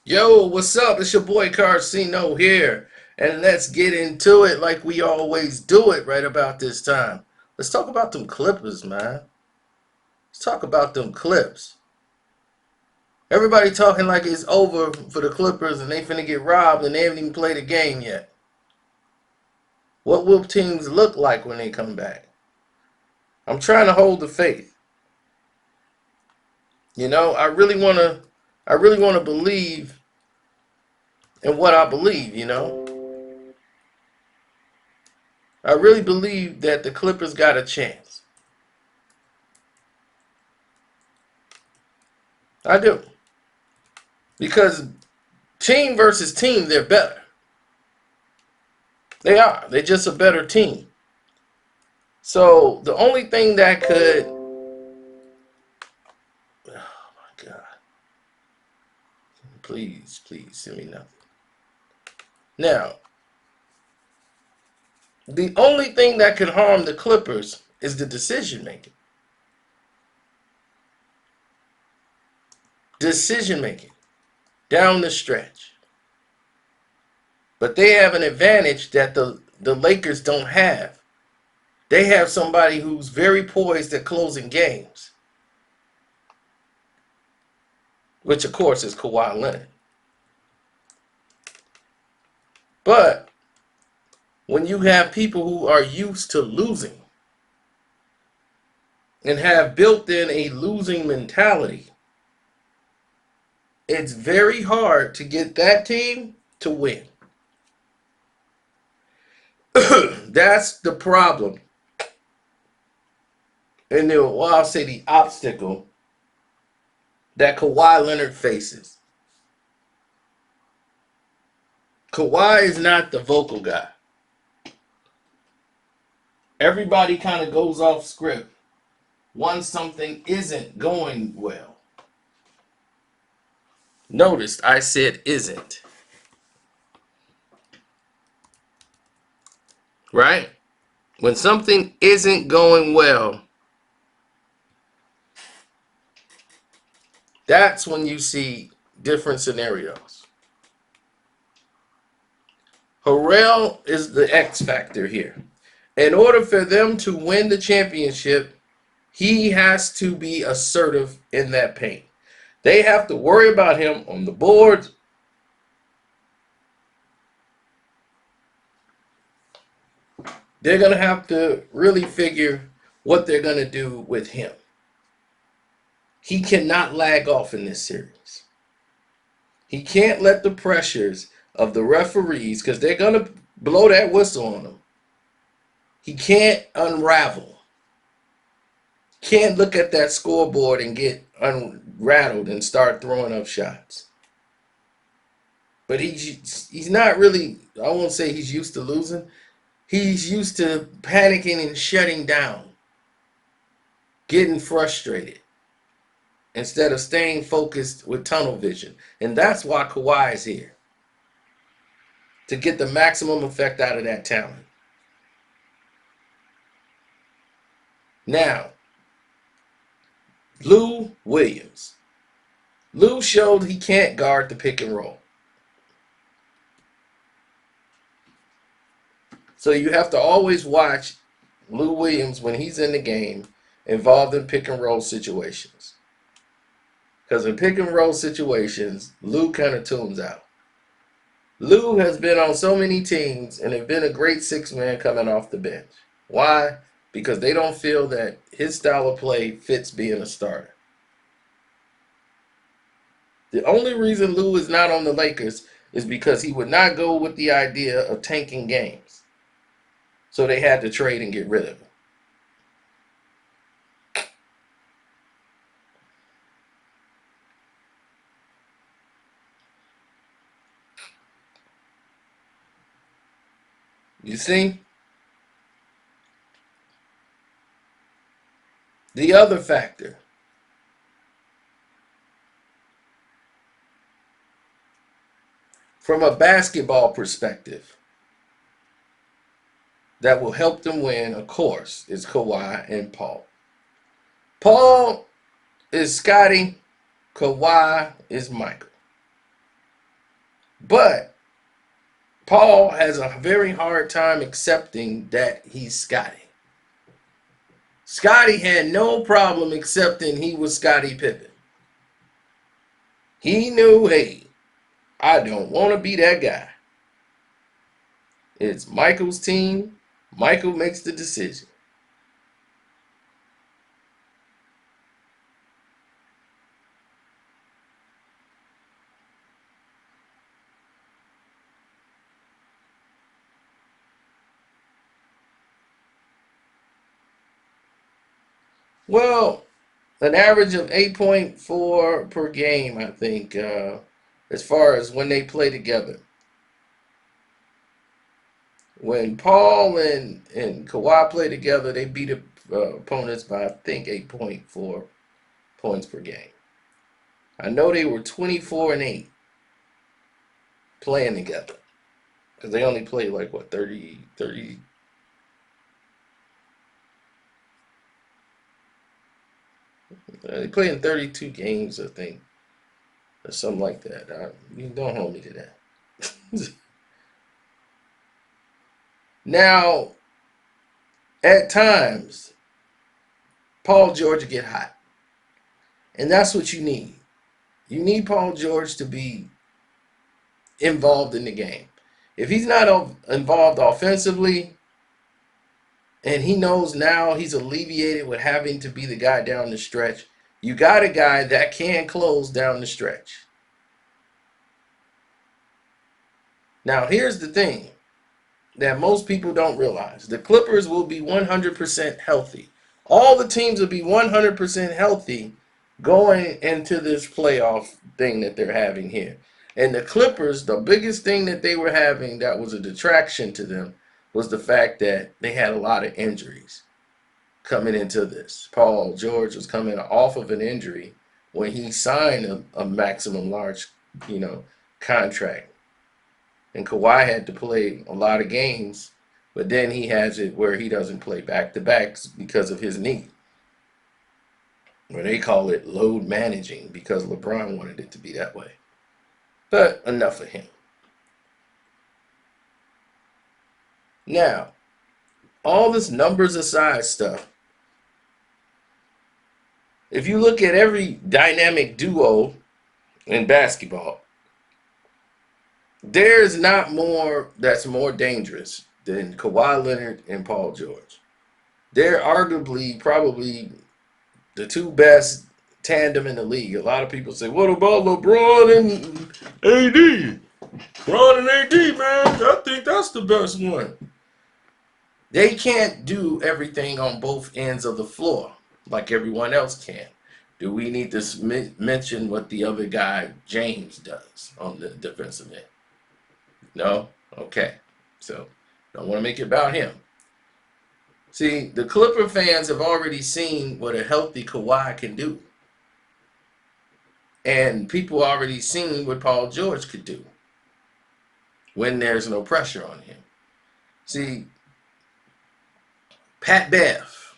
Yo, what's up? It's your boy Carcino here. And let's get into it like we always do it right about this time. Let's talk about them Clippers, man. Let's talk about them Clips. Everybody talking like it's over for the Clippers and they finna get robbed and they haven't even played a game yet. What will teams look like when they come back? I'm trying to hold the faith. I really wanna believe in what I believe. I really believe that the Clippers got a chance. I do. Because team versus team, they're better. They are. They're just a better team. So the only thing that could, oh my God, please send me nothing. Now, the only thing that could harm the Clippers is the decision making. Decision making down the stretch. But they have an advantage that the Lakers don't have. They have somebody who's very poised at closing games, which of course is Kawhi Leonard. But when you have people who are used to losing and have built in a losing mentality, it's very hard to get that team to win. That's the problem. And then, well, I'll say the obstacle that Kawhi Leonard faces. Kawhi is not the vocal guy. Everybody kind of goes off script once something isn't going well. Notice I said isn't. Right? When something isn't going well, that's when you see different scenarios. Harrell is the X factor here. In order for them to win the championship, he has to be assertive in that paint. They have to worry about him on the boards. They're going to have to really figure what they're going to do with him. He cannot lag off in this series. He can't let the pressures of the referees, because they're going to blow that whistle on him. He can't unravel. Can't look at that scoreboard and get unrattled and start throwing up shots. But he's not really, I won't say he's used to losing. He's used to panicking and shutting down, getting frustrated, instead of staying focused with tunnel vision. And that's why Kawhi is here, to get the maximum effect out of that talent. Now, Lou Williams. Lou showed he can't guard the pick and roll. So you have to always watch Lou Williams when he's in the game involved in pick and roll situations. Because in pick and roll situations, Lou kind of tunes out. Lou has been on so many teams and has been a great six-man coming off the bench. Why? Because they don't feel that his style of play fits being a starter. The only reason Lou is not on the Lakers is because he would not go with the idea of tanking games. So they had to trade and get rid of him. You see? The other factor, from a basketball perspective, that will help them win, of course, is Kawhi and Paul. Paul is Scotty. Kawhi is Michael. But Paul has a very hard time accepting that he's Scottie. Scottie had no problem accepting he was Scottie Pippen. He knew, hey, I don't want to be that guy. It's Michael's team. Michael makes the decision. Well, an average of 8.4 per game, I think, as far as when they play together. When Paul and Kawhi play together, they beat opponents by, I think, 8.4 points per game. I know they were 24-8 playing together because they only played like, what, 30. They played in 32 games, I think, or something like that. You don't hold me to that. Now, at times, Paul George get hot. And that's what you need. You need Paul George to be involved in the game. If he's not involved offensively, and he knows now he's alleviated with having to be the guy down the stretch, you got a guy that can close down the stretch. Now, here's the thing that most people don't realize. The Clippers will be 100% healthy. All the teams will be 100% healthy going into this playoff thing that they're having here. And the Clippers, the biggest thing that they were having that was a detraction to them was the fact that they had a lot of injuries coming into this. Paul George was coming off of an injury when he signed a maximum large, contract. And Kawhi had to play a lot of games, but then he has it where he doesn't play back-to-backs because of his knee. Or they call it load managing because LeBron wanted it to be that way. But enough of him. Now, all this numbers aside stuff, if you look at every dynamic duo in basketball, there's not more that's more dangerous than Kawhi Leonard and Paul George. They're arguably probably the two best tandem in the league. A lot of people say, what about LeBron and AD? LeBron and AD, man, I think that's the best one. They can't do everything on both ends of the floor like everyone else can. Do we need to mention what the other guy, James, does on the defensive end? No? Okay. So, don't want to make it about him. See, the Clipper fans have already seen what a healthy Kawhi can do. And people already seen what Paul George could do when there's no pressure on him. See, Pat Bev,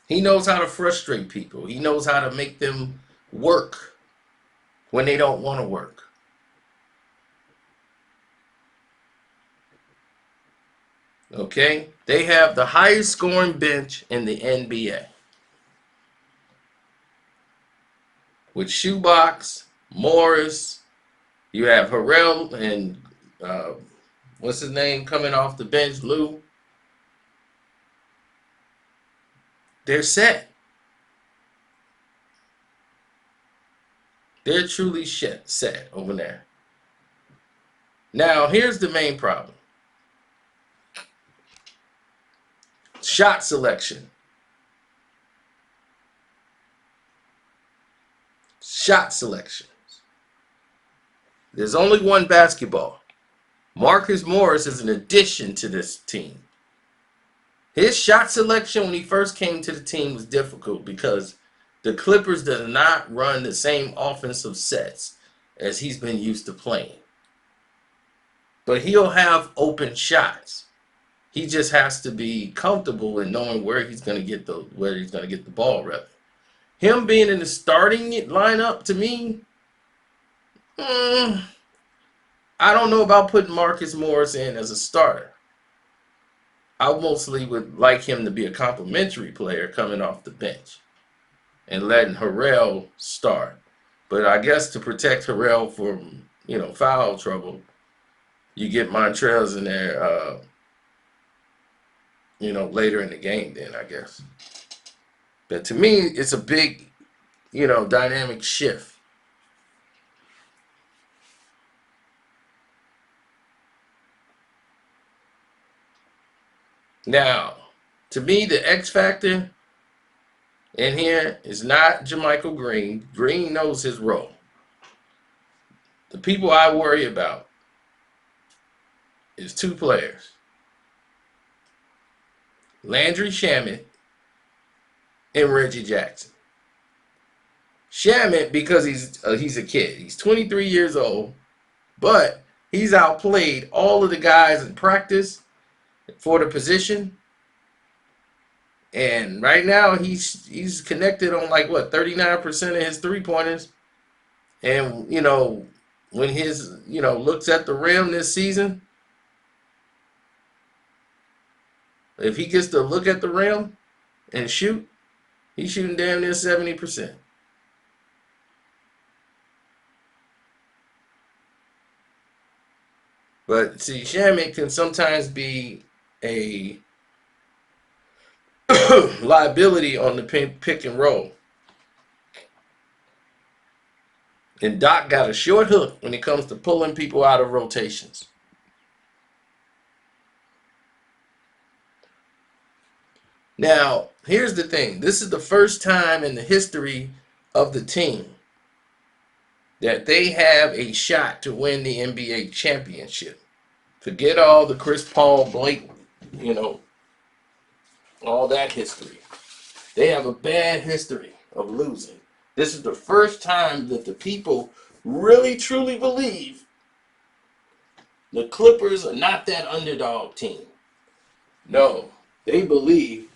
he knows how to frustrate people. He knows how to make them work when they don't want to work. Okay? They have the highest scoring bench in the NBA. With Shoebox, Morris, you have Harrell and what's his name coming off the bench, Lou. They're set. They're truly set over there. Now, here's the main problem. Shot selection. Shot selections. There's only one basketball. Marcus Morris is an addition to this team. His shot selection when he first came to the team was difficult because the Clippers did not run the same offensive sets as he's been used to playing. But he'll have open shots. He just has to be comfortable in knowing where he's going to get the ball, rather. Him being in the starting lineup, to me, I don't know about putting Marcus Morris in as a starter. I mostly would like him to be a complimentary player coming off the bench and letting Harrell start. But I guess to protect Harrell from, foul trouble, you get Montrez in there, later in the game then, I guess. But to me, it's a big, dynamic shift. Now, to me, the X factor in here is not JaMychal Green. Green knows his role. The people I worry about is two players. Landry Shamet and Reggie Jackson. Shamet, because he's a kid. He's 23 years old, but he's outplayed all of the guys in practice for the position. And right now he's connected on 39% of his three-pointers. And when his looks at the rim this season, if he gets to look at the rim and shoot, he's shooting damn near 70%. But see, Shamet can sometimes be a liability on the pick and roll. And Doc got a short hook when it comes to pulling people out of rotations. Now, here's the thing. This is the first time in the history of the team that they have a shot to win the NBA championship. Forget all the Chris Paul, Blake, all that history. They have a bad history of losing. This is the first time that the people really, truly believe the Clippers are not that underdog team. No, they believe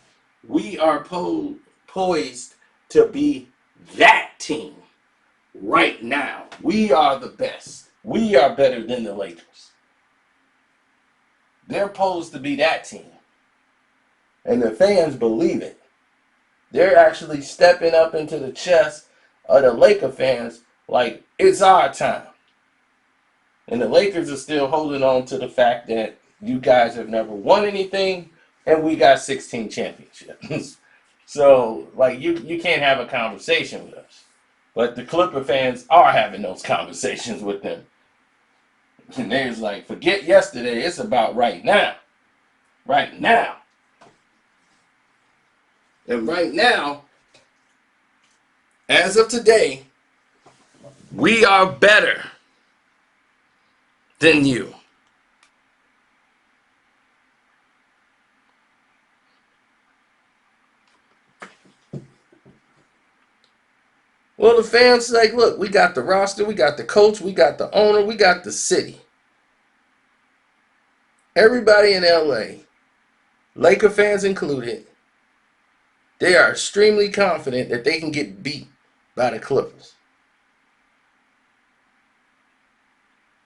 we are poised to be that team right now. We are the best. We are better than the Lakers. They're posed to be that team. And the fans believe it. They're actually stepping up into the chest of the Laker fans like it's our time. And the Lakers are still holding on to the fact that you guys have never won anything and we got 16 championships. So, you can't have a conversation with us. But the Clipper fans are having those conversations with them. And they're like, forget yesterday, it's about right now. Right now. And right now, as of today, we are better than you. Well, the fans like, look, we got the roster, we got the coach, we got the owner, we got the city. Everybody in LA, Laker fans included, they are extremely confident that they can get beat by the Clippers.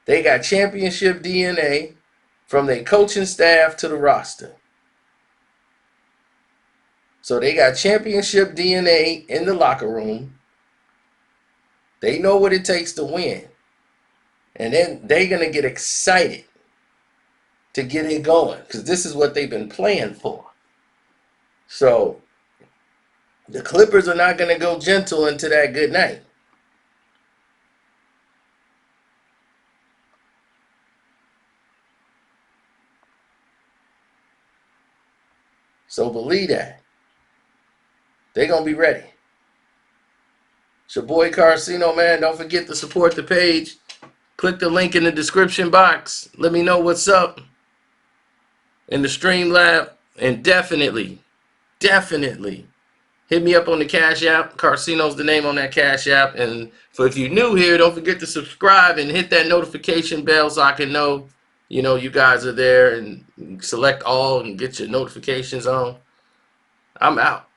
They got championship DNA from their coaching staff to the roster. So they got championship DNA in the locker room. They know what it takes to win. And then they're going to get excited to get it going because this is what they've been playing for. So the Clippers are not going to go gentle into that good night. So believe that. They're going to be ready. It's your boy Carcino, man. Don't forget to support the page. Click the link in the description box. Let me know what's up in the Streamlab. And definitely hit me up on the Cash App. Carcino's the name on that Cash App. And if you're new here, don't forget to subscribe and hit that notification bell so I can know, you guys are there, and select all and get your notifications on. I'm out.